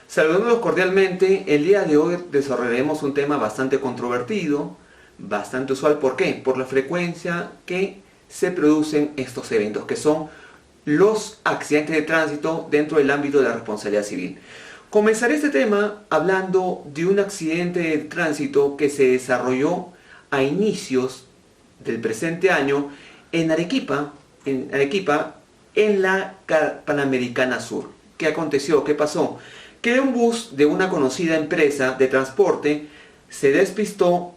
Saludándolos cordialmente, el día de hoy desarrollaremos un tema bastante controvertido, bastante usual. ¿Por qué? Por la frecuencia que se producen estos eventos, que son los accidentes de tránsito dentro del ámbito de la responsabilidad civil. Comenzaré este tema hablando de un accidente de tránsito que se desarrolló a inicios del presente año en Arequipa, en la Panamericana Sur. ¿Qué aconteció? ¿Qué pasó? Que un bus de una conocida empresa de transporte se despistó,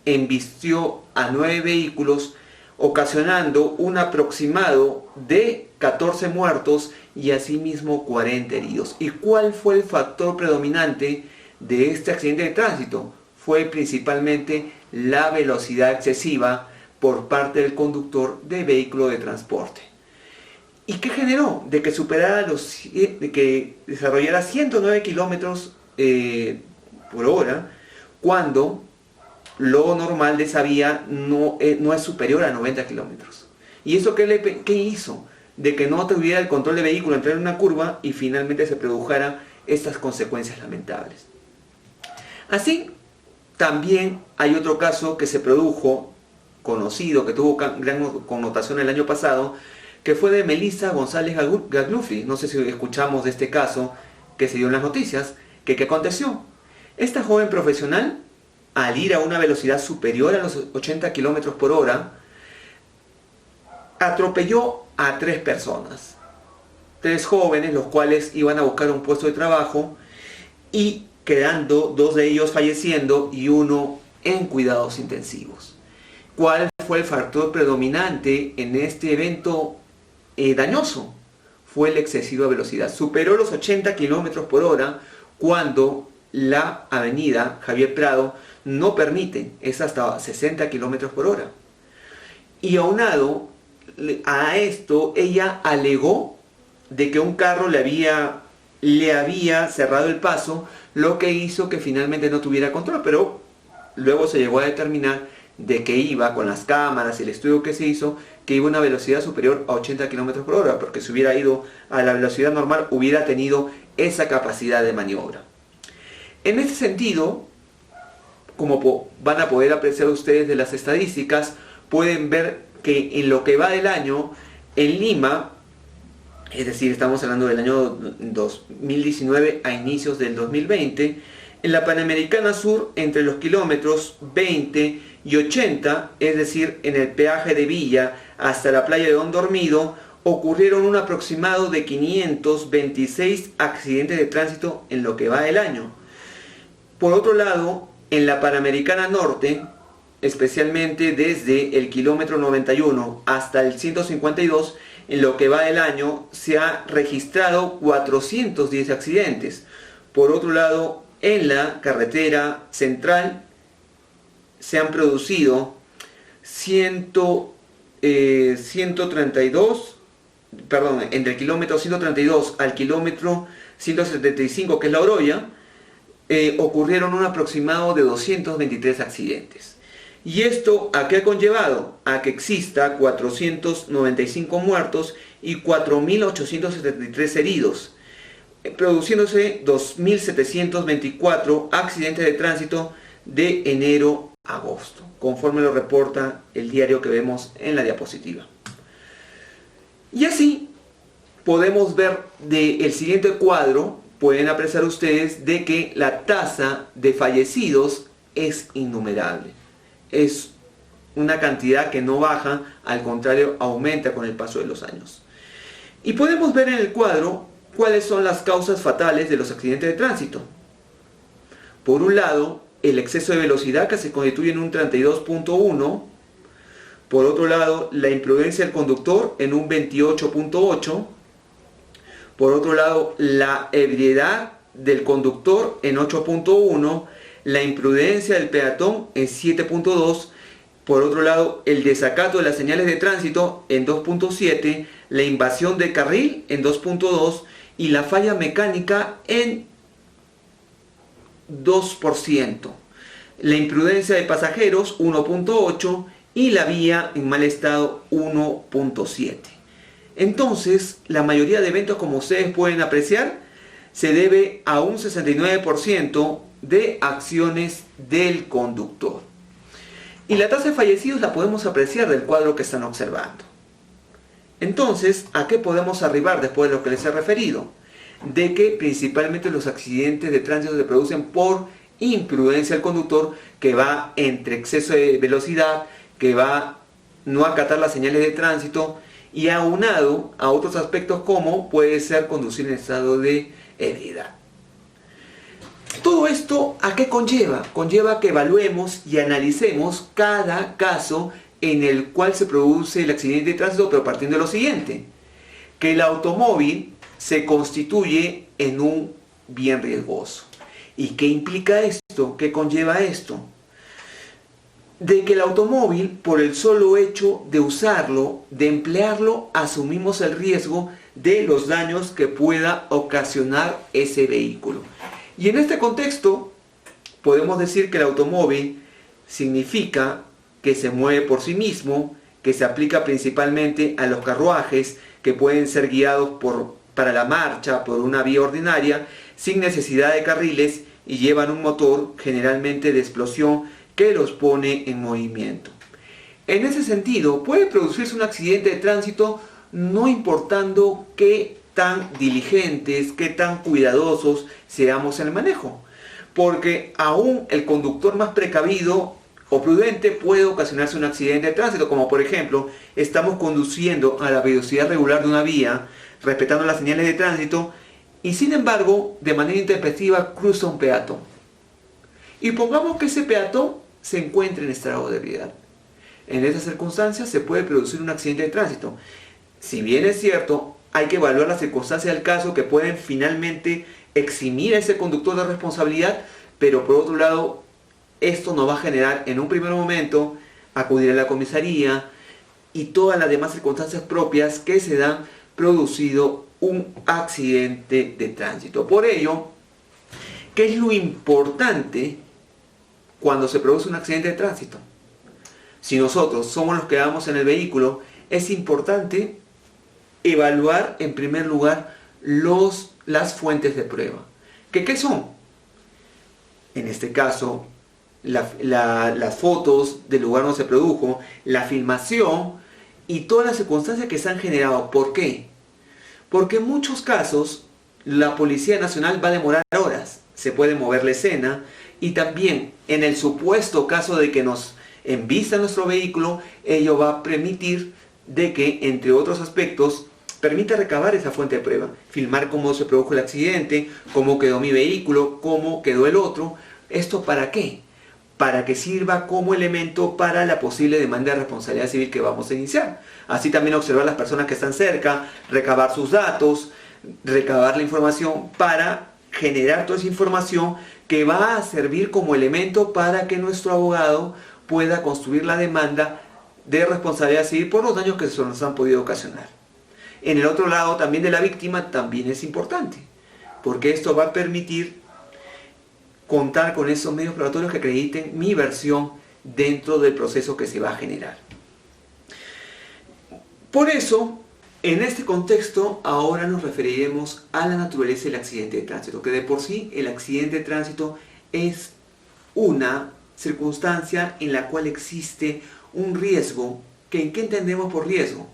embistió a 9 vehículos, ocasionando un aproximado de 14 muertos y asimismo 40 heridos. ¿Y cuál fue el factor predominante de este accidente de tránsito? Fue principalmente la velocidad excesiva por parte del conductor de vehículo de transporte. ¿Y qué generó? De que desarrollara 109 kilómetros por hora, cuando lo normal de esa vía no es superior a 90 kilómetros. ¿Y eso qué hizo? De que no tuviera el control de vehículo, entrar en una curva y finalmente se produjeran estas consecuencias lamentables. Así, también hay otro caso que se produjo, conocido, que tuvo gran connotación el año pasado, que fue de Melissa González Gagluffi. No sé si escuchamos de este caso que se dio en las noticias. ¿Qué aconteció? Esta joven profesional, al ir a una velocidad superior a los 80 kilómetros por hora, atropelló a 3 personas. 3 jóvenes, los cuales iban a buscar un puesto de trabajo, y quedando 2 de ellos falleciendo y 1 en cuidados intensivos. ¿Cuál fue el factor predominante en este evento dañoso? Fue la excesiva velocidad. Superó los 80 kilómetros por hora cuando la avenida Javier Prado no permite, es hasta 60 kilómetros por hora. Y aunado a esto, ella alegó de que un carro le había cerrado el paso, lo que hizo que finalmente no tuviera control, pero luego se llegó a determinar de que iba, con las cámaras y el estudio que se hizo, que iba a una velocidad superior a 80 km por hora, porque si hubiera ido a la velocidad normal hubiera tenido esa capacidad de maniobra. En este sentido, como van a poder apreciar ustedes de las estadísticas, pueden ver que en lo que va del año, en Lima, es decir, estamos hablando del año 2019 a inicios del 2020, en la Panamericana Sur, entre los kilómetros 20 y 80, es decir, en el peaje de Villa hasta la playa de Don Dormido, ocurrieron un aproximado de 526 accidentes de tránsito en lo que va del año. Por otro lado, en la Panamericana Norte, especialmente desde el kilómetro 91 hasta el 152, en lo que va del año se ha registrado 410 accidentes. Por otro lado, en la carretera central se han producido 132, entre el kilómetro 132 al kilómetro 175, que es la Oroya, ocurrieron un aproximado de 223 accidentes. ¿Y esto a qué ha conllevado? A que exista 495 muertos y 4.873 heridos, produciéndose 2.724 accidentes de tránsito de enero a agosto, conforme lo reporta el diario que vemos en la diapositiva. Y así podemos ver del siguiente cuadro, pueden apreciar ustedes de que la tasa de fallecidos es innumerable. Es una cantidad que no baja, al contrario, aumenta con el paso de los años. Y podemos ver en el cuadro cuáles son las causas fatales de los accidentes de tránsito. Por un lado, el exceso de velocidad, que se constituye en un 32.1. Por otro lado, la imprudencia del conductor en un 28.8. Por otro lado, la ebriedad del conductor en 8.1. La imprudencia del peatón en 7.2. Por otro lado, el desacato de las señales de tránsito en 2.7. La invasión de carril en 2.2. Y la falla mecánica en 2%. La imprudencia de pasajeros 1.8. Y la vía en mal estado 1.7. Entonces, la mayoría de eventos, como ustedes pueden apreciar, se debe a un 69% de acciones del conductor. Y la tasa de fallecidos la podemos apreciar del cuadro que están observando. Entonces, ¿a qué podemos arribar después de lo que les he referido? De que principalmente los accidentes de tránsito se producen por imprudencia del conductor, que va entre exceso de velocidad, que va no acatar las señales de tránsito, y aunado a otros aspectos como puede ser conducir en estado de ebriedad. Todo esto, ¿a qué conlleva? Conlleva que evaluemos y analicemos cada caso en el cual se produce el accidente de tránsito, pero partiendo de lo siguiente: que el automóvil se constituye en un bien riesgoso. ¿Y qué implica esto? ¿Qué conlleva esto? De que el automóvil, por el solo hecho de usarlo, de emplearlo, asumimos el riesgo de los daños que pueda ocasionar ese vehículo. Y en este contexto, podemos decir que el automóvil significa que se mueve por sí mismo, que se aplica principalmente a los carruajes que pueden ser guiados para la marcha por una vía ordinaria, sin necesidad de carriles, y llevan un motor generalmente de explosión que los pone en movimiento. En ese sentido, puede producirse un accidente de tránsito no importando qué tan diligentes, qué tan cuidadosos seamos en el manejo, porque aún el conductor más precavido o prudente puede ocasionarse un accidente de tránsito, como por ejemplo, estamos conduciendo a la velocidad regular de una vía, respetando las señales de tránsito, y sin embargo, de manera intempestiva cruza un peatón. Y pongamos que ese peatón se encuentre en estado de ebriedad. En esas circunstancias se puede producir un accidente de tránsito. Si bien es cierto, hay que evaluar las circunstancias del caso que pueden finalmente eximir a ese conductor de responsabilidad, pero por otro lado, esto nos va a generar en un primer momento acudir a la comisaría y todas las demás circunstancias propias que se dan producido un accidente de tránsito. Por ello, ¿qué es lo importante cuando se produce un accidente de tránsito? Si nosotros somos los que vamos en el vehículo, es importante evaluar en primer lugar las fuentes de prueba. ¿Qué son? En este caso, las fotos del lugar donde se produjo, la filmación y todas las circunstancias que se han generado. ¿Por qué? Porque en muchos casos la Policía Nacional va a demorar horas, se puede mover la escena, y también en el supuesto caso de que nos embista nuestro vehículo, ello va a permitir de que, entre otros aspectos, permita recabar esa fuente de prueba, filmar cómo se produjo el accidente, cómo quedó mi vehículo, cómo quedó el otro. ¿Esto para qué? Para que sirva como elemento para la posible demanda de responsabilidad civil que vamos a iniciar. Así también observar las personas que están cerca, recabar sus datos, recabar la información para generar toda esa información que va a servir como elemento para que nuestro abogado pueda construir la demanda de responsabilidad civil por los daños que se nos han podido ocasionar. En el otro lado también de la víctima también es importante, porque esto va a permitir contar con esos medios probatorios que acrediten mi versión dentro del proceso que se va a generar. Por eso, en este contexto, ahora nos referiremos a la naturaleza del accidente de tránsito, que de por sí el accidente de tránsito es una circunstancia en la cual existe un riesgo. ¿Qué entendemos por riesgo?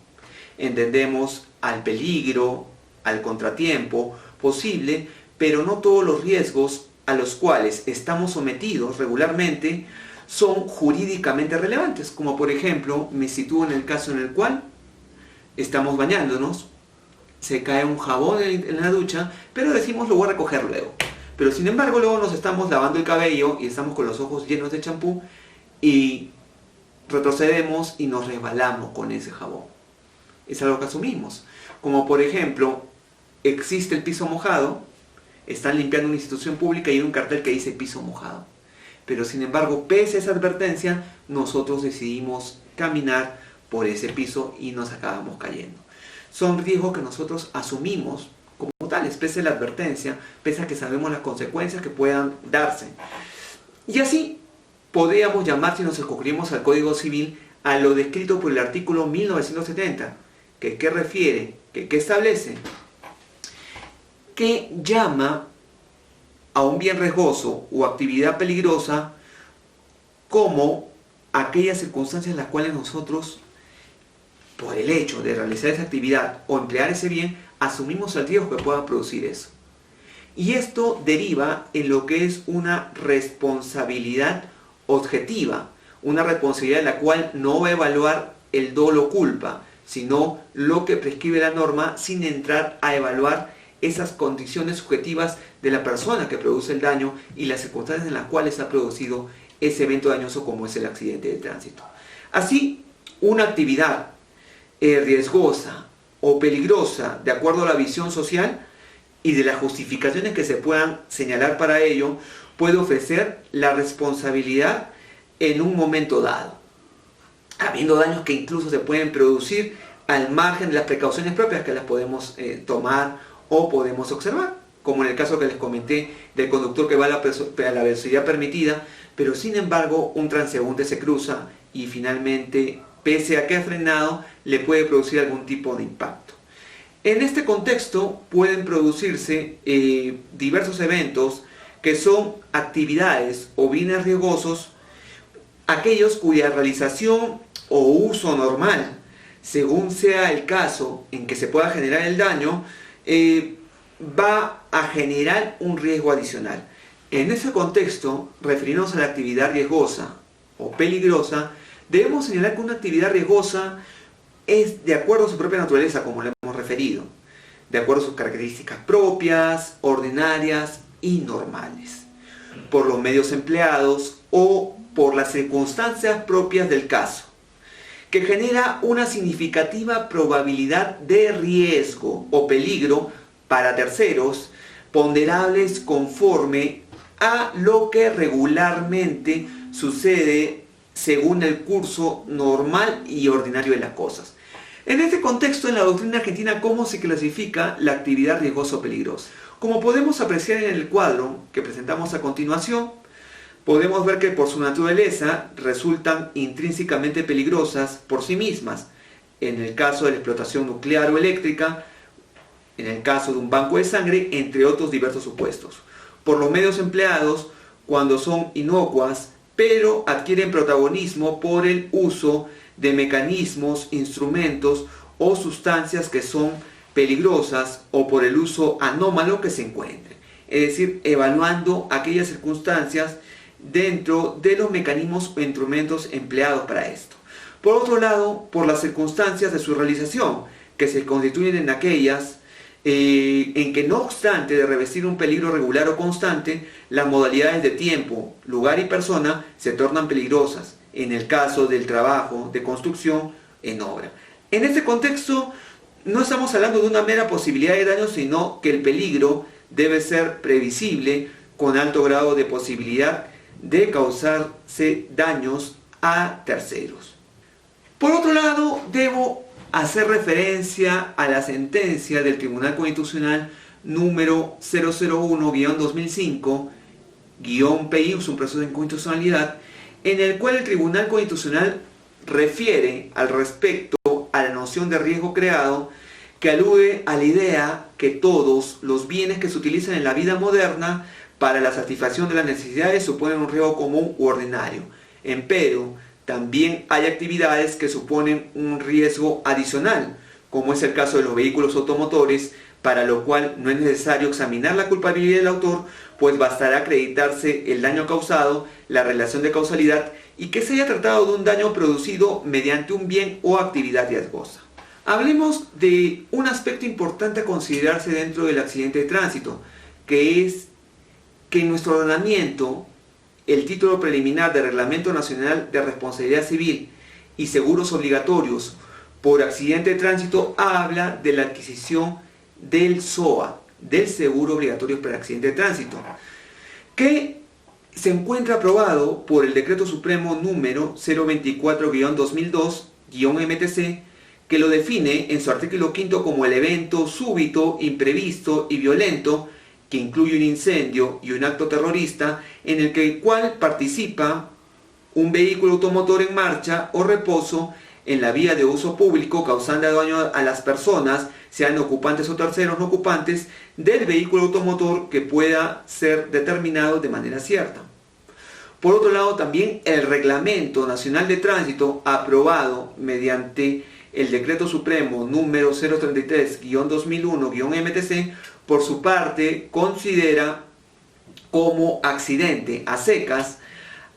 Entendemos al peligro, al contratiempo posible, pero no todos los riesgos a los cuales estamos sometidos regularmente son jurídicamente relevantes, como por ejemplo, me sitúo en el caso en el cual estamos bañándonos, se cae un jabón en la ducha, pero decimos lo voy a recoger luego. Pero sin embargo luego nos estamos lavando el cabello y estamos con los ojos llenos de champú y retrocedemos y nos resbalamos con ese jabón. Es algo que asumimos. Como por ejemplo, existe el piso mojado, están limpiando una institución pública y hay un cartel que dice piso mojado. Pero sin embargo, pese a esa advertencia, nosotros decidimos caminar por ese piso y nos acabamos cayendo. Son riesgos que nosotros asumimos como tales, pese a la advertencia, pese a que sabemos las consecuencias que puedan darse. Y así podríamos llamar, si nos escogimos al Código Civil, a lo descrito por el artículo 1970, que ¿qué refiere? ¿Qué establece? que llama a un bien riesgoso o actividad peligrosa como aquellas circunstancias en las cuales nosotros, por el hecho de realizar esa actividad o emplear ese bien, asumimos el riesgo que pueda producir eso. Y esto deriva en lo que es una responsabilidad objetiva, una responsabilidad en la cual no va a evaluar el dolo o culpa, sino lo que prescribe la norma sin entrar a evaluar esas condiciones subjetivas de la persona que produce el daño y las circunstancias en las cuales ha producido ese evento dañoso como es el accidente de tránsito. Así, una actividad riesgosa o peligrosa, de acuerdo a la visión social y de las justificaciones que se puedan señalar para ello, puede ofrecer la responsabilidad en un momento dado, habiendo daños que incluso se pueden producir al margen de las precauciones propias que las podemos tomar o podemos observar, como en el caso que les comenté del conductor que va a la velocidad permitida, pero sin embargo un transeúnte se cruza y finalmente, pese a que ha frenado, le puede producir algún tipo de impacto. En este contexto pueden producirse diversos eventos que son actividades o bienes riesgosos, aquellos cuya realización o uso normal, según sea el caso en que se pueda generar el daño, va a generar un riesgo adicional. En ese contexto, refiriéndonos a la actividad riesgosa o peligrosa, debemos señalar que una actividad riesgosa es de acuerdo a su propia naturaleza, como lo hemos referido, de acuerdo a sus características propias, ordinarias y normales, por los medios empleados o por las circunstancias propias del caso, que genera una significativa probabilidad de riesgo o peligro para terceros, ponderables conforme a lo que regularmente sucede según el curso normal y ordinario de las cosas. En este contexto, en la doctrina argentina, ¿cómo se clasifica la actividad riesgosa o peligrosa? Como podemos apreciar en el cuadro que presentamos a continuación, podemos ver que por su naturaleza resultan intrínsecamente peligrosas por sí mismas, en el caso de la explotación nuclear o eléctrica, en el caso de un banco de sangre, entre otros diversos supuestos. Por los medios empleados, cuando son inocuas, pero adquieren protagonismo por el uso de mecanismos, instrumentos o sustancias que son peligrosas o por el uso anómalo que se encuentre. Es decir, evaluando aquellas circunstancias dentro de los mecanismos o instrumentos empleados para esto. Por otro lado, por las circunstancias de su realización, que se constituyen en aquellas en que no obstante de revestir un peligro regular o constante, las modalidades de tiempo, lugar y persona se tornan peligrosas, en el caso del trabajo de construcción en obra. En este contexto, no estamos hablando de una mera posibilidad de daño, sino que el peligro debe ser previsible con alto grado de posibilidad de causarse daños a terceros. Por otro lado, debo hacer referencia a la sentencia del Tribunal Constitucional número 001-2005-PI, un proceso de inconstitucionalidad, en el cual el Tribunal Constitucional refiere al respecto a la noción de riesgo creado, que alude a la idea que todos los bienes que se utilizan en la vida moderna para la satisfacción de las necesidades suponen un riesgo común u ordinario. Empero, también hay actividades que suponen un riesgo adicional, como es el caso de los vehículos automotores, para lo cual no es necesario examinar la culpabilidad del autor, pues bastará acreditarse el daño causado, la relación de causalidad y que se haya tratado de un daño producido mediante un bien o actividad riesgosa. Hablemos de un aspecto importante a considerarse dentro del accidente de tránsito, que es que en nuestro ordenamiento el título preliminar del Reglamento Nacional de Responsabilidad Civil y Seguros Obligatorios por Accidente de Tránsito habla de la adquisición del SOA, del Seguro Obligatorio para Accidente de Tránsito, que se encuentra aprobado por el Decreto Supremo número 024-2002-MTC, que lo define en su artículo 5 como el evento súbito, imprevisto y violento que incluye un incendio y un acto terrorista en el cual participa un vehículo automotor en marcha o reposo en la vía de uso público causando daño a las personas, sean ocupantes o terceros no ocupantes, del vehículo automotor que pueda ser determinado de manera cierta. Por otro lado, también el Reglamento Nacional de Tránsito, aprobado mediante el Decreto Supremo número 033-2001-MTC, por su parte, considera como accidente a secas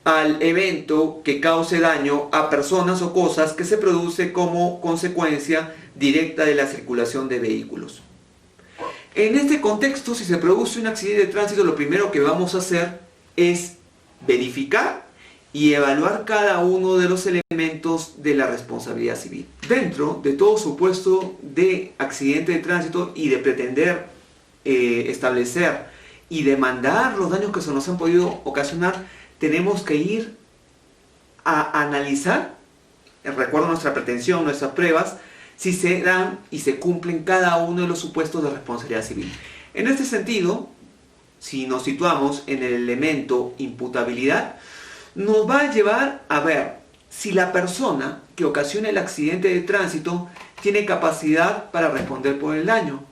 al evento que cause daño a personas o cosas que se produce como consecuencia directa de la circulación de vehículos. En este contexto, si se produce un accidente de tránsito, lo primero que vamos a hacer es verificar y evaluar cada uno de los elementos de la responsabilidad civil. Dentro de todo supuesto de accidente de tránsito y de pretender establecer y demandar los daños que se nos han podido ocasionar, tenemos que ir a analizar, recuerdo nuestra pretensión, nuestras pruebas, si se dan y se cumplen cada uno de los supuestos de responsabilidad civil. En este sentido, si nos situamos en el elemento imputabilidad, nos va a llevar a ver si la persona que ocasiona el accidente de tránsito tiene capacidad para responder por el daño.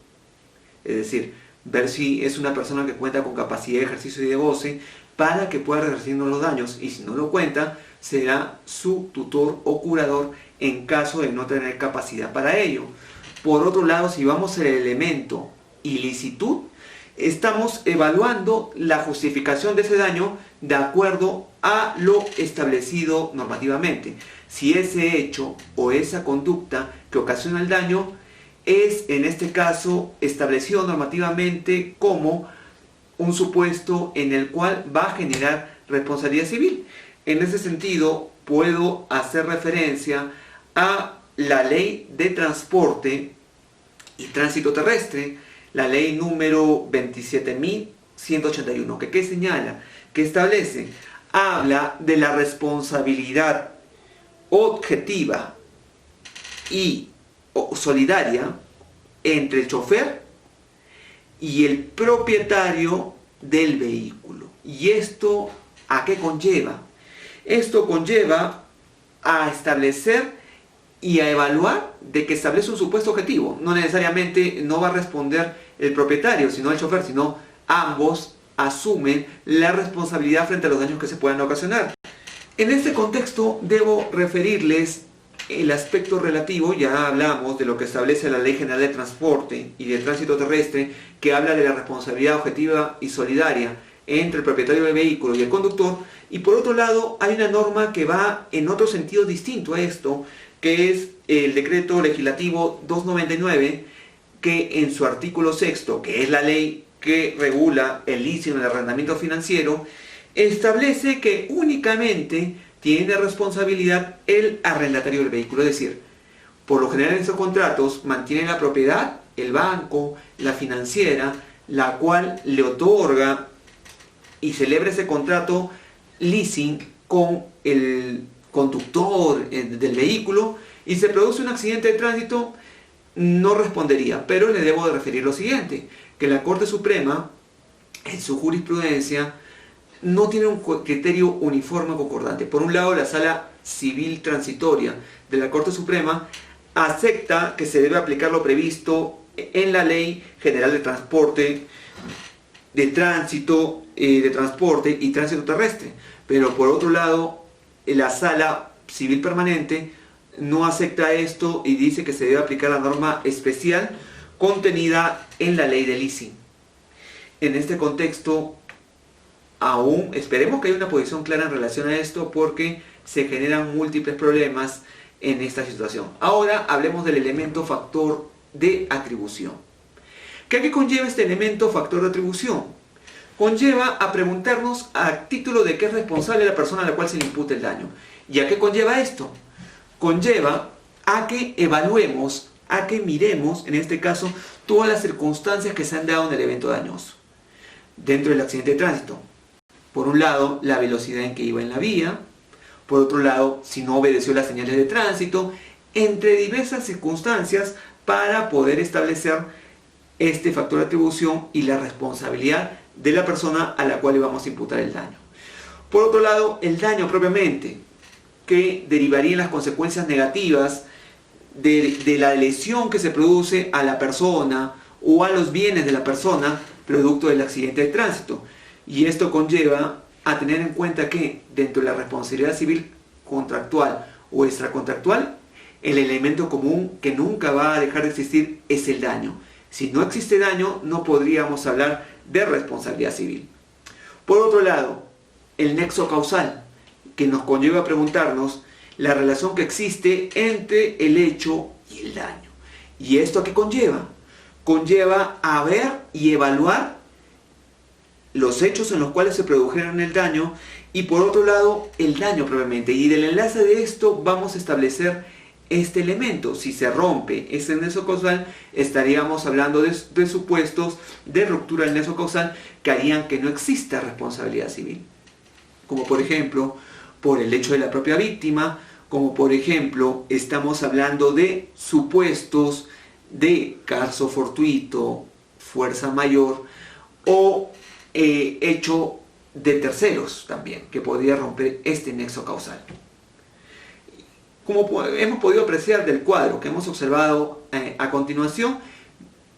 Es decir, ver si es una persona que cuenta con capacidad de ejercicio y de goce para que pueda resarcirnos los daños, y si no lo cuenta, será su tutor o curador en caso de no tener capacidad para ello. Por otro lado, si vamos al elemento ilicitud, estamos evaluando la justificación de ese daño de acuerdo a lo establecido normativamente. Si ese hecho o esa conducta que ocasiona el daño es, en este caso, establecido normativamente como un supuesto en el cual va a generar responsabilidad civil. En ese sentido, puedo hacer referencia a la Ley de Transporte y Tránsito Terrestre, la ley número 27.181, ¿qué señala? Que establece, habla de la responsabilidad objetiva y solidaria entre el chofer y el propietario del vehículo. ¿Y esto a qué conlleva? Esto conlleva a establecer y a evaluar de que establece un supuesto objetivo. No necesariamente no va a responder el propietario, sino el chofer, sino ambos asumen la responsabilidad frente a los daños que se puedan ocasionar. En este contexto debo referirles el aspecto relativo, ya hablamos de lo que establece la Ley General de Transporte y de Tránsito Terrestre, que habla de la responsabilidad objetiva y solidaria entre el propietario del vehículo y el conductor, y por otro lado hay una norma que va en otro sentido distinto a esto, que es el Decreto Legislativo 299, que en su artículo 6, que es la ley que regula el leasing y el arrendamiento financiero, establece que únicamente tiene responsabilidad el arrendatario del vehículo. Es decir, por lo general en estos contratos mantiene la propiedad el banco, la financiera, la cual le otorga y celebra ese contrato leasing con el conductor del vehículo, y se produce un accidente de tránsito, no respondería. Pero le debo de referir lo siguiente, que la Corte Suprema, en su jurisprudencia, no tiene un criterio uniforme o concordante. Por un lado, la Sala Civil Transitoria de la Corte Suprema acepta que se debe aplicar lo previsto en la Ley General de Transporte, de Tránsito, de Transporte y Tránsito Terrestre. Pero por otro lado, la Sala Civil Permanente no acepta esto y dice que se debe aplicar la norma especial contenida en la ley de leasing. En este contexto, aún esperemos que haya una posición clara en relación a esto, porque se generan múltiples problemas en esta situación. Ahora hablemos del elemento factor de atribución. ¿Qué conlleva este elemento factor de atribución? Conlleva a preguntarnos a título de qué es responsable la persona a la cual se le imputa el daño. ¿Y a qué conlleva esto? Conlleva a que evaluemos, a que miremos, en este caso, todas las circunstancias que se han dado en el evento dañoso dentro del accidente de tránsito. Por un lado, la velocidad en que iba en la vía. Por otro lado, si no obedeció las señales de tránsito, entre diversas circunstancias para poder establecer este factor de atribución y la responsabilidad de la persona a la cual le vamos a imputar el daño. Por otro lado, el daño propiamente. que derivarían las consecuencias negativas de la lesión que se produce a la persona o a los bienes de la persona producto del accidente de tránsito. Y esto conlleva a tener en cuenta que dentro de la responsabilidad civil contractual o extracontractual, el elemento común que nunca va a dejar de existir es el daño. Si no existe daño, no podríamos hablar de responsabilidad civil. Por otro lado, el nexo causal, que nos conlleva a preguntarnos la relación que existe entre el hecho y el daño. ¿Y esto a qué conlleva? Conlleva a ver y evaluar los hechos en los cuales se produjeron el daño y por otro lado el daño propiamente. Y del enlace de esto vamos a establecer este elemento. Si se rompe ese nexo causal, estaríamos hablando de supuestos de ruptura del nexo causal que harían que no exista responsabilidad civil. Como por ejemplo, por el hecho de la propia víctima, como por ejemplo, estamos hablando de supuestos de caso fortuito, fuerza mayor o hecho de terceros también, que podría romper este nexo causal. Como hemos podido apreciar del cuadro que hemos observado a continuación,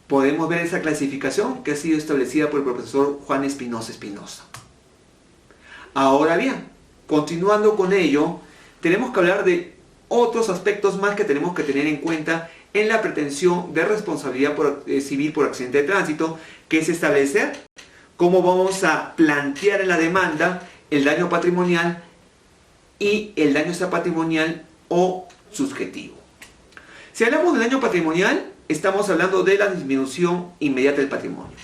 podemos ver esa clasificación que ha sido establecida por el profesor Juan Espinosa Espinosa. Ahora bien, continuando con ello, tenemos que hablar de otros aspectos más que tenemos que tener en cuenta en la pretensión de responsabilidad civil por accidente de tránsito, que es establecer cómo vamos a plantear en la demanda el daño patrimonial y el daño extrapatrimonial o subjetivo. Si hablamos del daño patrimonial, estamos hablando de la disminución inmediata del patrimonio.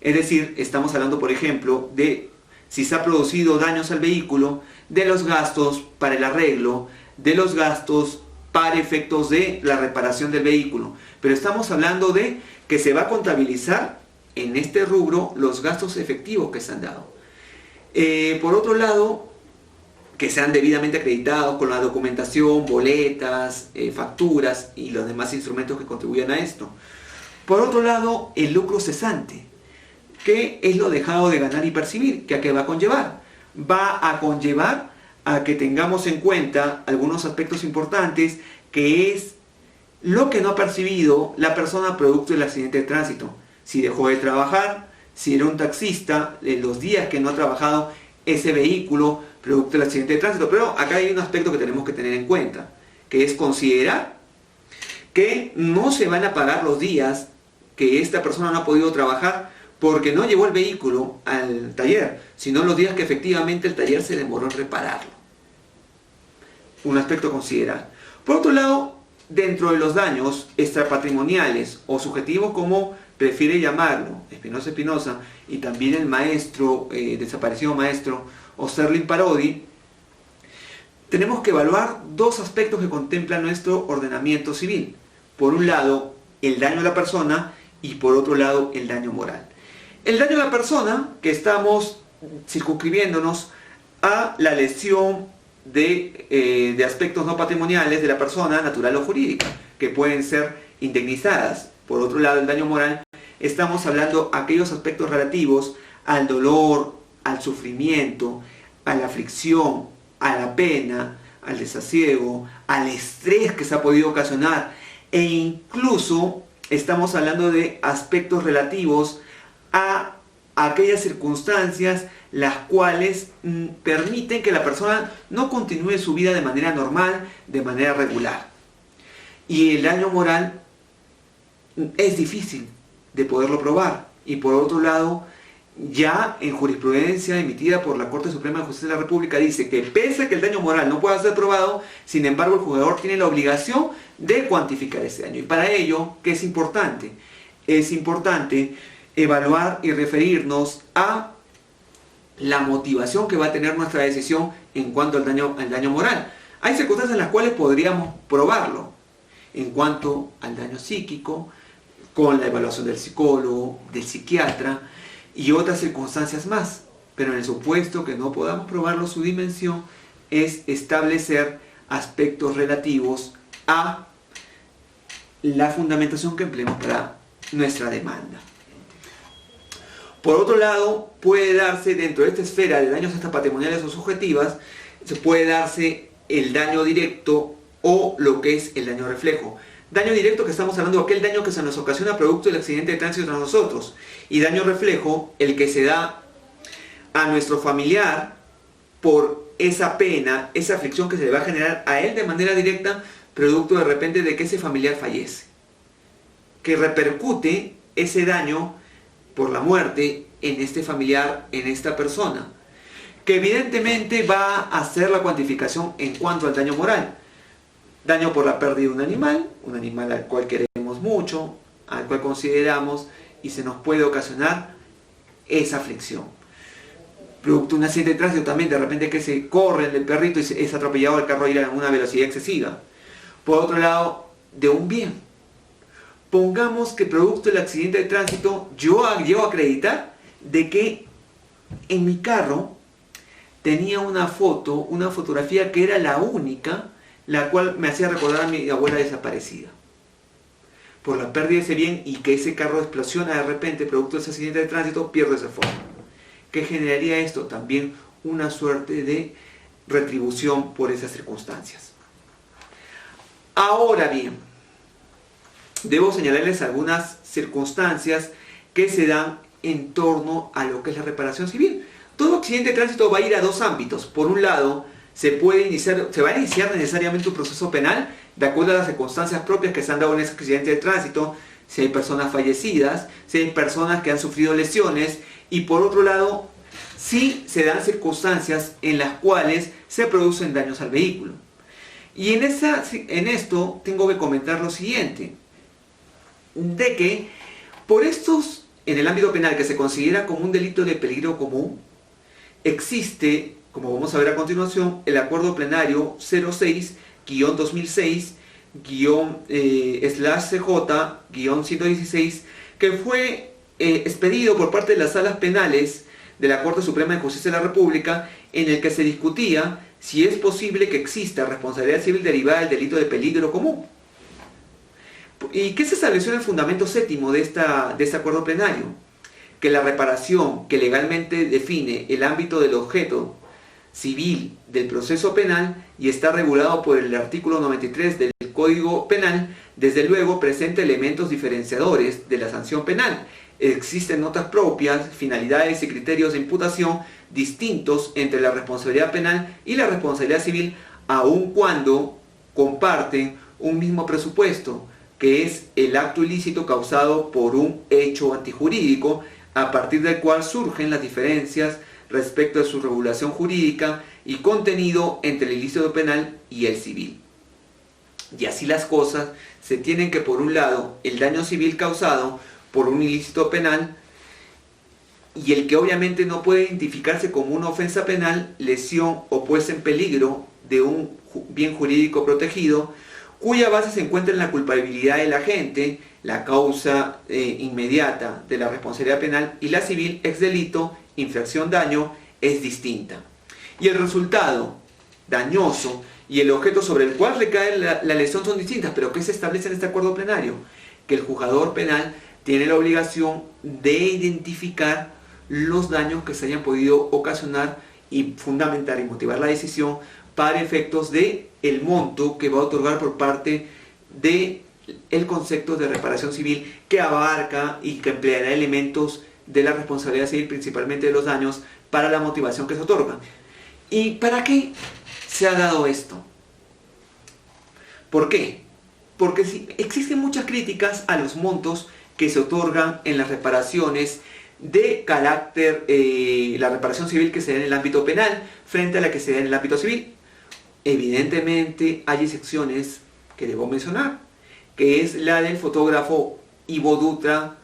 Es decir, estamos hablando, por ejemplo, de si se ha producido daños al vehículo, de los gastos para el arreglo, de los gastos para efectos de la reparación del vehículo. Pero estamos hablando de que se va a contabilizar en este rubro los gastos efectivos que se han dado. Por otro lado, que sean debidamente acreditados con la documentación, boletas, facturas y los demás instrumentos que contribuyan a esto. Por otro lado, el lucro cesante, que es lo dejado de ganar y percibir, que a qué va a conllevar. Va a conllevar a que tengamos en cuenta algunos aspectos importantes, que es lo que no ha percibido la persona producto del accidente de tránsito. Si dejó de trabajar, si era un taxista, los días que no ha trabajado ese vehículo producto del accidente de tránsito. Pero acá hay un aspecto que tenemos que tener en cuenta, que es considerar que no se van a pagar los días que esta persona no ha podido trabajar porque no llevó el vehículo al taller, sino los días que efectivamente el taller se demoró en repararlo. Un aspecto a considerar. Por otro lado, dentro de los daños extrapatrimoniales o subjetivos, como prefiere llamarlo Espinosa y también el maestro, desaparecido maestro Osterlin Parodi, tenemos que evaluar dos aspectos que contempla nuestro ordenamiento civil. Por un lado, el daño a la persona y por otro lado, el daño moral. El daño a la persona, que estamos circunscribiéndonos a la lesión de aspectos no patrimoniales de la persona, natural o jurídica, que pueden ser indemnizadas. Por otro lado, el daño moral, estamos hablando de aquellos aspectos relativos al dolor, al sufrimiento, a la aflicción, a la pena, al desasiego, al estrés que se ha podido ocasionar, e incluso estamos hablando de aspectos relativos a aquellas circunstancias las cuales permiten que la persona no continúe su vida de manera normal, de manera regular. Y el daño moral es difícil de poderlo probar. Y por otro lado, ya en jurisprudencia emitida por la Corte Suprema de Justicia de la República dice que pese a que el daño moral no pueda ser probado, sin embargo el juzgador tiene la obligación de cuantificar ese daño. Y para ello, ¿qué es importante? Es importante evaluar y referirnos a la motivación que va a tener nuestra decisión en cuanto al daño moral. Hay circunstancias en las cuales podríamos probarlo. En cuanto al daño psíquico, con la evaluación del psicólogo, del psiquiatra y otras circunstancias más. Pero en el supuesto que no podamos probarlo, su dimensión es establecer aspectos relativos a la fundamentación que empleemos para nuestra demanda. Por otro lado, puede darse dentro de esta esfera de daños extrapatrimoniales o subjetivas, puede darse el daño directo o lo que es el daño reflejo. Daño directo, que estamos hablando de aquel daño que se nos ocasiona producto del accidente de tránsito tras nosotros. Y daño reflejo, el que se da a nuestro familiar por esa pena, esa aflicción que se le va a generar a él de manera directa, producto de repente de que ese familiar fallece. Que repercute ese daño por la muerte en este familiar, en esta persona. Que evidentemente va a hacer la cuantificación en cuanto al daño moral. Daño por la pérdida de un animal al cual queremos mucho, al cual consideramos, y se nos puede ocasionar esa aflicción. Producto de un accidente de tránsito también, de repente que se corre el perrito y es atropellado el carro a ir a una velocidad excesiva. Por otro lado, de un bien. Pongamos que producto del accidente de tránsito, yo llego a acreditar de que en mi carro tenía una fotografía que era la única, la cual me hacía recordar a mi abuela desaparecida. Por la pérdida de ese bien y que ese carro explosiona de repente, producto de ese accidente de tránsito, pierdo esa foto. ¿Qué generaría esto? También una suerte de retribución por esas circunstancias. Ahora bien, debo señalarles algunas circunstancias que se dan en torno a lo que es la reparación civil. Todo accidente de tránsito va a ir a dos ámbitos. Por un lado, se va a iniciar necesariamente un proceso penal de acuerdo a las circunstancias propias que se han dado en ese accidente de tránsito, si hay personas fallecidas, si hay personas que han sufrido lesiones, y por otro lado, si se dan circunstancias en las cuales se producen daños al vehículo. Y en esto tengo que comentar lo siguiente, de que por estos, en el ámbito penal que se considera como un delito de peligro común, existe, como vamos a ver a continuación, el acuerdo plenario 06-2006-CJ-116, que fue expedido por parte de las salas penales de la Corte Suprema de Justicia de la República, en el que se discutía si es posible que exista responsabilidad civil derivada del delito de peligro común. ¿Y qué se estableció en el fundamento séptimo de este acuerdo plenario? Que la reparación que legalmente define el ámbito del objeto civil del proceso penal y está regulado por el artículo 93 del Código Penal, desde luego presenta elementos diferenciadores de la sanción penal. Existen notas propias, finalidades y criterios de imputación distintos entre la responsabilidad penal y la responsabilidad civil, aun cuando comparten un mismo presupuesto, que es el acto ilícito causado por un hecho antijurídico, a partir del cual surgen las diferencias respecto a su regulación jurídica y contenido entre el ilícito penal y el civil. Y así las cosas, se tienen que, por un lado, el daño civil causado por un ilícito penal, y el que obviamente no puede identificarse como una ofensa penal, lesión o puesta en peligro de un bien jurídico protegido, cuya base se encuentra en la culpabilidad del agente, la causa inmediata de la responsabilidad penal, y la civil, ex delito, infracción, daño, es distinta. Y el resultado dañoso y el objeto sobre el cual recae la lesión son distintas, pero ¿qué se establece en este acuerdo plenario? Que el juzgador penal tiene la obligación de identificar los daños que se hayan podido ocasionar y fundamentar y motivar la decisión para efectos de el monto que va a otorgar por parte de el concepto de reparación civil, que abarca y que empleará elementos de la responsabilidad civil, principalmente de los daños, para la motivación que se otorga. ¿Y para qué se ha dado esto? ¿Por qué? Porque existen muchas críticas a los montos que se otorgan en las reparaciones de carácter, la reparación civil que se da en el ámbito penal frente a la que se da en el ámbito civil. Evidentemente hay excepciones que debo mencionar, que es la del fotógrafo Ivo Dutra,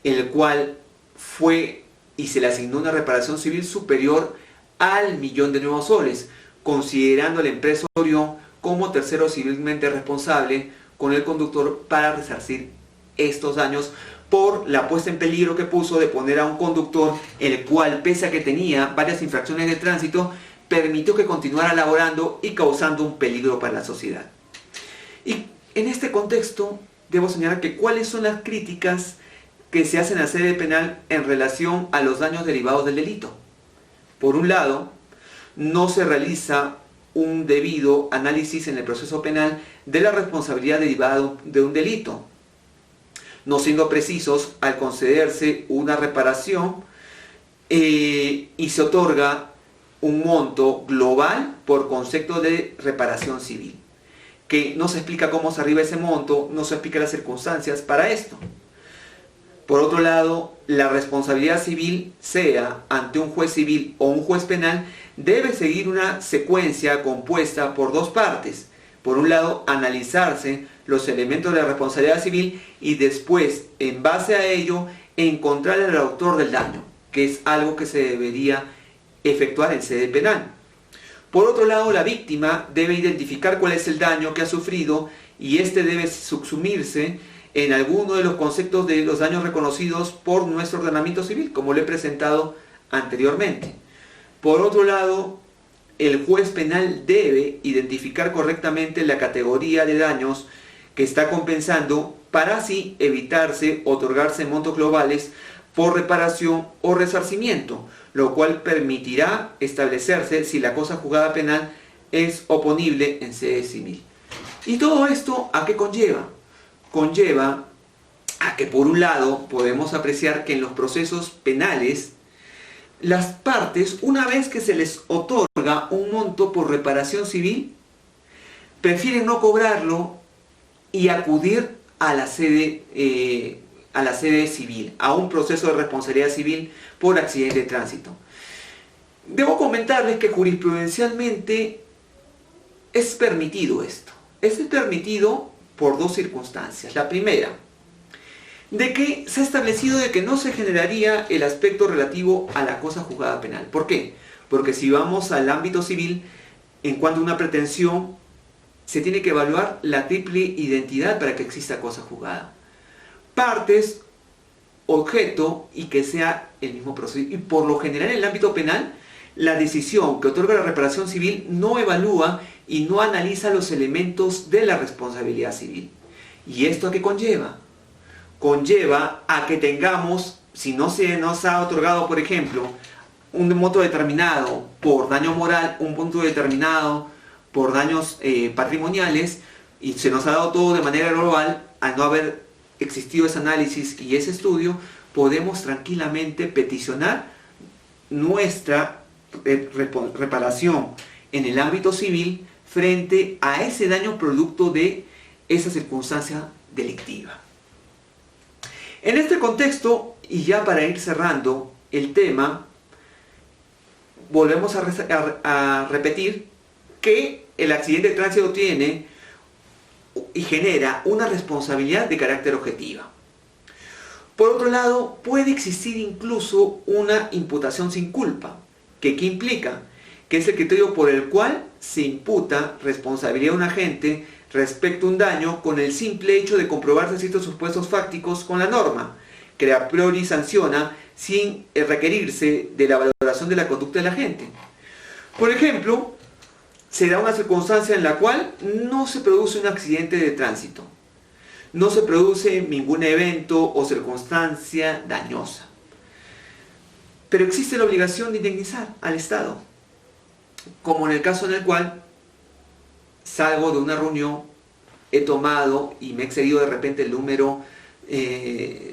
el cual fue y se le asignó una reparación civil superior al 1.000.000 de nuevos soles, considerando a la empresa Orión como tercero civilmente responsable con el conductor para resarcir estos daños por la puesta en peligro que puso de poner a un conductor, el cual, pese a que tenía varias infracciones de tránsito, permitió que continuara laborando y causando un peligro para la sociedad. Y en este contexto debo señalar que cuáles son las críticas que se hacen al sede penal en relación a los daños derivados del delito. Por un lado, no se realiza un debido análisis en el proceso penal de la responsabilidad derivada de un delito, no siendo precisos al concederse una reparación y se otorga un monto global por concepto de reparación civil, que no se explica cómo se arriba ese monto, no se explica las circunstancias para esto. Por otro lado, la responsabilidad civil, sea ante un juez civil o un juez penal, debe seguir una secuencia compuesta por dos partes. Por un lado, analizarse los elementos de la responsabilidad civil y después, en base a ello, encontrar al autor del daño, que es algo que se debería efectuar en sede penal. Por otro lado, la víctima debe identificar cuál es el daño que ha sufrido y este debe subsumirse en alguno de los conceptos de los daños reconocidos por nuestro ordenamiento civil, como lo he presentado anteriormente. Por otro lado, el juez penal debe identificar correctamente la categoría de daños que está compensando para así evitarse otorgarse montos globales por reparación o resarcimiento, lo cual permitirá establecerse si la cosa juzgada penal es oponible en sede civil. ¿Y todo esto a qué conlleva? Conlleva a que, por un lado, podemos apreciar que en los procesos penales las partes, una vez que se les otorga un monto por reparación civil, prefieren no cobrarlo y acudir a la sede civil, a un proceso de responsabilidad civil por accidente de tránsito. Debo comentarles que jurisprudencialmente es permitido esto. Es permitido por dos circunstancias. La primera, de que se ha establecido de que no se generaría el aspecto relativo a la cosa juzgada penal. ¿Por qué? Porque si vamos al ámbito civil, en cuanto a una pretensión, se tiene que evaluar la triple identidad para que exista cosa juzgada. Partes, objeto y que sea el mismo proceso. Y por lo general en el ámbito penal, la decisión que otorga la reparación civil no evalúa y no analiza los elementos de la responsabilidad civil. ¿Y esto a qué conlleva? Conlleva a que tengamos, si no se nos ha otorgado, por ejemplo, un monto determinado por daño moral, un monto determinado por daños patrimoniales, y se nos ha dado todo de manera global, al no haber existido ese análisis y ese estudio, podemos tranquilamente peticionar nuestra reparación en el ámbito civil frente a ese daño producto de esa circunstancia delictiva. En este contexto, y ya para ir cerrando el tema, volvemos a repetir que el accidente de tránsito tiene y genera una responsabilidad de carácter objetiva. Por otro lado, puede existir incluso una imputación sin culpa, que ¿qué implica? Que es el criterio por el cual se imputa responsabilidad a un agente respecto a un daño con el simple hecho de comprobarse ciertos supuestos fácticos con la norma, que a priori sanciona sin requerirse de la valoración de la conducta del agente. Por ejemplo, se da una circunstancia en la cual no se produce un accidente de tránsito, no se produce ningún evento o circunstancia dañosa, pero existe la obligación de indemnizar al Estado, como en el caso en el cual salgo de una reunión, he tomado y me he excedido de repente el número,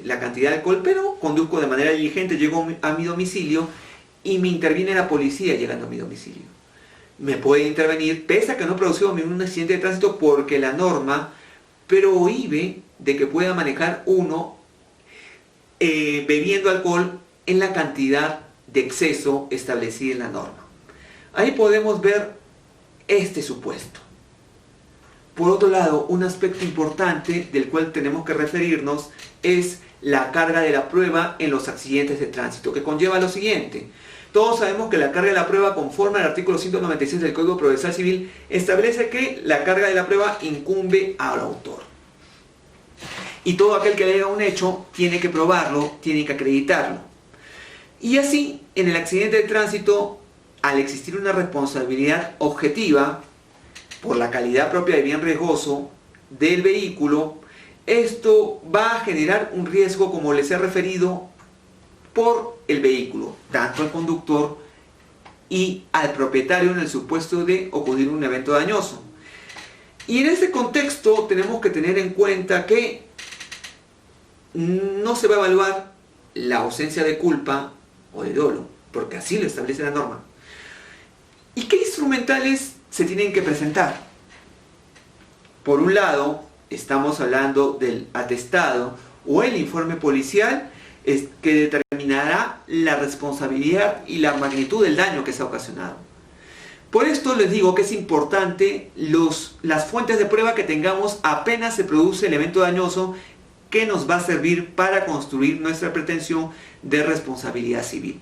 la cantidad de alcohol, pero conduzco de manera diligente, llego a mi domicilio y me interviene la policía llegando a mi domicilio. Me puede intervenir, pese a que no he producido ningún accidente de tránsito, porque la norma prohíbe de que pueda manejar uno bebiendo alcohol en la cantidad de exceso establecida en la norma. Ahí podemos ver este supuesto. Por otro lado, un aspecto importante del cual tenemos que referirnos es la carga de la prueba en los accidentes de tránsito, que conlleva lo siguiente. Todos sabemos que la carga de la prueba, conforme al artículo 196 del Código Procesal Civil, establece que la carga de la prueba incumbe al autor. Y todo aquel que alega un hecho tiene que probarlo, tiene que acreditarlo. Y así, en el accidente de tránsito, al existir una responsabilidad objetiva por la calidad propia de bien riesgoso del vehículo, esto va a generar un riesgo, como les he referido, por el vehículo, tanto el conductor y al propietario en el supuesto de ocurrir un evento dañoso. Y en ese contexto tenemos que tener en cuenta que no se va a evaluar la ausencia de culpa o de dolo, porque así lo establece la norma. ¿Y qué instrumentales se tienen que presentar? Por un lado, estamos hablando del atestado o el informe policial que determinará la responsabilidad y la magnitud del daño que se ha ocasionado. Por esto les digo que es importante las fuentes de prueba que tengamos apenas se produce el evento dañoso, que nos va a servir para construir nuestra pretensión de responsabilidad civil.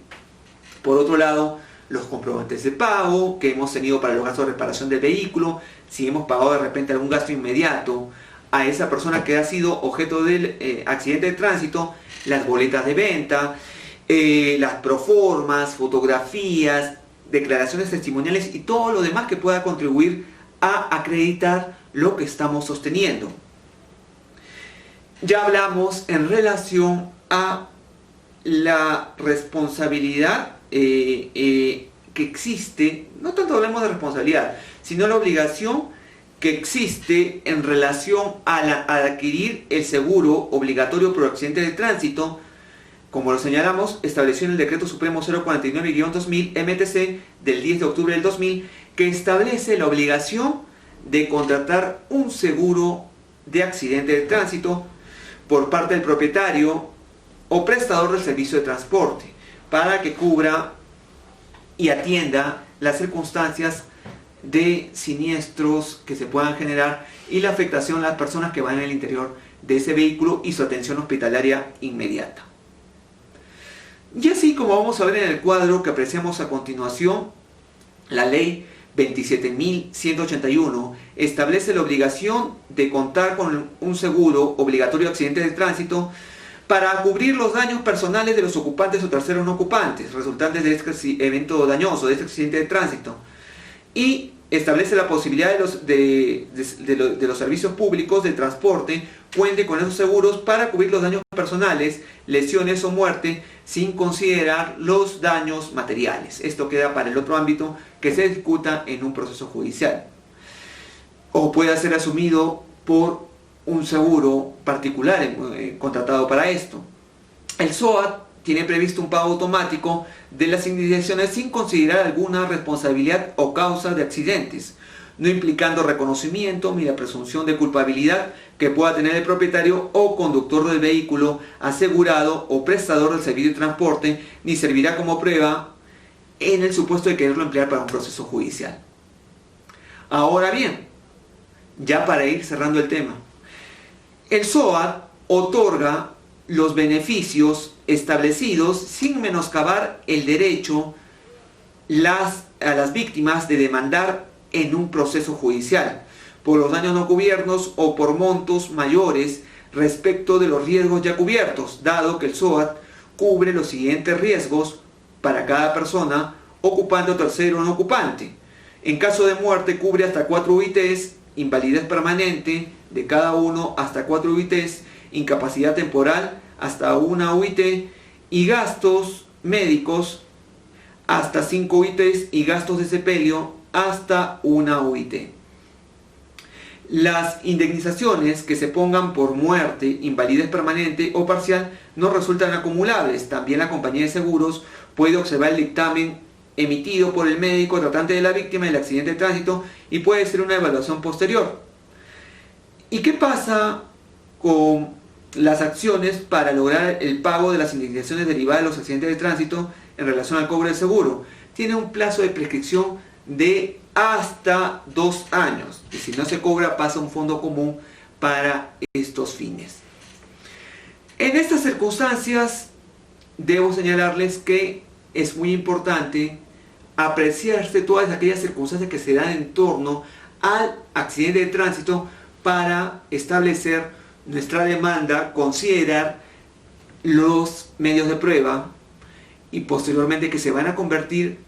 Por otro lado, los comprobantes de pago que hemos tenido para los gastos de reparación del vehículo, si hemos pagado de repente algún gasto inmediato a esa persona que ha sido objeto del accidente de tránsito, las boletas de venta, las proformas, fotografías, declaraciones testimoniales y todo lo demás que pueda contribuir a acreditar lo que estamos sosteniendo. Ya hablamos en relación a la responsabilidad que existe, no tanto hablemos de responsabilidad, sino la obligación que existe en relación a adquirir el seguro obligatorio por accidente de tránsito, como lo señalamos, establecido en el Decreto Supremo 049-2000 MTC del 10 de octubre del 2000, que establece la obligación de contratar un seguro de accidente de tránsito por parte del propietario o prestador del servicio de transporte, para que cubra y atienda las circunstancias de siniestros que se puedan generar y la afectación a las personas que van en el interior de ese vehículo y su atención hospitalaria inmediata. Y así como vamos a ver en el cuadro que apreciamos a continuación, la ley 27.181 establece la obligación de contar con un seguro obligatorio de accidentes de tránsito para cubrir los daños personales de los ocupantes o terceros no ocupantes resultantes de este evento dañoso, de este accidente de tránsito, y establece la posibilidad de los servicios públicos de transporte cuente con esos seguros para cubrir los daños personales, lesiones o muerte, sin considerar los daños materiales. Esto queda para el otro ámbito que se discuta en un proceso judicial, o pueda ser asumido por un seguro particular contratado para esto. El SOAT tiene previsto un pago automático de las indemnizaciones sin considerar alguna responsabilidad o causa de accidentes, no implicando reconocimiento ni la presunción de culpabilidad que pueda tener el propietario o conductor del vehículo asegurado o prestador del servicio de transporte, ni servirá como prueba en el supuesto de quererlo emplear para un proceso judicial. Ahora bien, ya para ir cerrando el tema, el SOAT otorga los beneficios establecidos sin menoscabar el derecho a las víctimas de demandar en un proceso judicial por los daños no cubiertos o por montos mayores respecto de los riesgos ya cubiertos, dado que el SOAT cubre los siguientes riesgos para cada persona, ocupante o tercero no ocupante. En caso de muerte cubre hasta 4 UITs, invalidez permanente de cada uno hasta 4 UITs, incapacidad temporal hasta 1 UIT y gastos médicos hasta 5 UITs y gastos de sepelio hasta 1 UIT. Las indemnizaciones que se pongan por muerte, invalidez permanente o parcial no resultan acumulables. También la compañía de seguros puede observar el dictamen emitido por el médico tratante de la víctima del accidente de tránsito y puede ser una evaluación posterior. ¿Y qué pasa con las acciones para lograr el pago de las indemnizaciones derivadas de los accidentes de tránsito en relación al cobro del seguro? Tiene un plazo de prescripción de hasta 2 años y si no se cobra pasa a un fondo común para estos fines. En estas circunstancias debo señalarles que es muy importante apreciarse todas aquellas circunstancias que se dan en torno al accidente de tránsito para establecer nuestra demanda, considerar los medios de prueba y posteriormente que se van a convertir,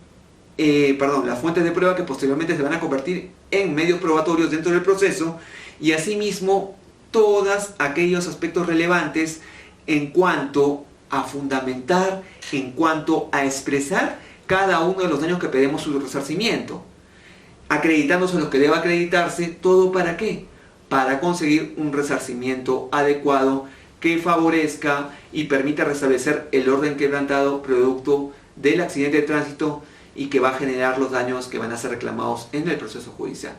las fuentes de prueba que posteriormente se van a convertir en medios probatorios dentro del proceso, y asimismo todos aquellos aspectos relevantes en cuanto a fundamentar, en cuanto a expresar cada uno de los daños que pedimos su resarcimiento, acreditándose lo que deba acreditarse, ¿todo para qué? Para conseguir un resarcimiento adecuado que favorezca y permita restablecer el orden quebrantado producto del accidente de tránsito y que va a generar los daños que van a ser reclamados en el proceso judicial.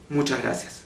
Muchas gracias.